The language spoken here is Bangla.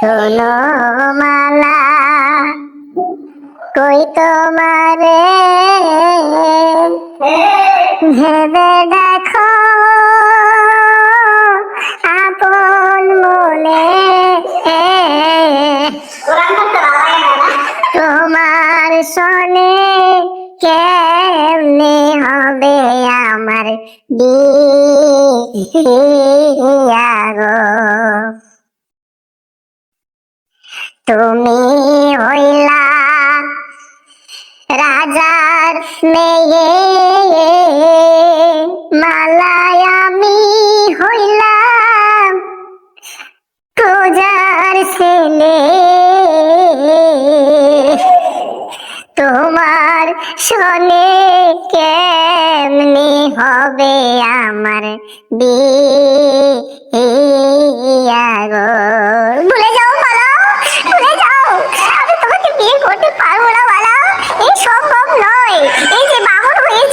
শোনো মালা, কই তোমারে ভেবে দেখো আপন মনে। তোমার সনে কেমনে হবে আমার বিয়া গো। তুমি হইলা রাজার মেয়ে, মালায় আমি হইলাম প্রজার ছেলে। তোমার শোনে কেমনি হবে আমার বিয়া গো। ভুলে যাও মালা, ভুলে যাও, আমি তোমাকে বিয়ে করতে পারবো না মালা, এই সম্ভব নয়। এই যে বামন হয়ে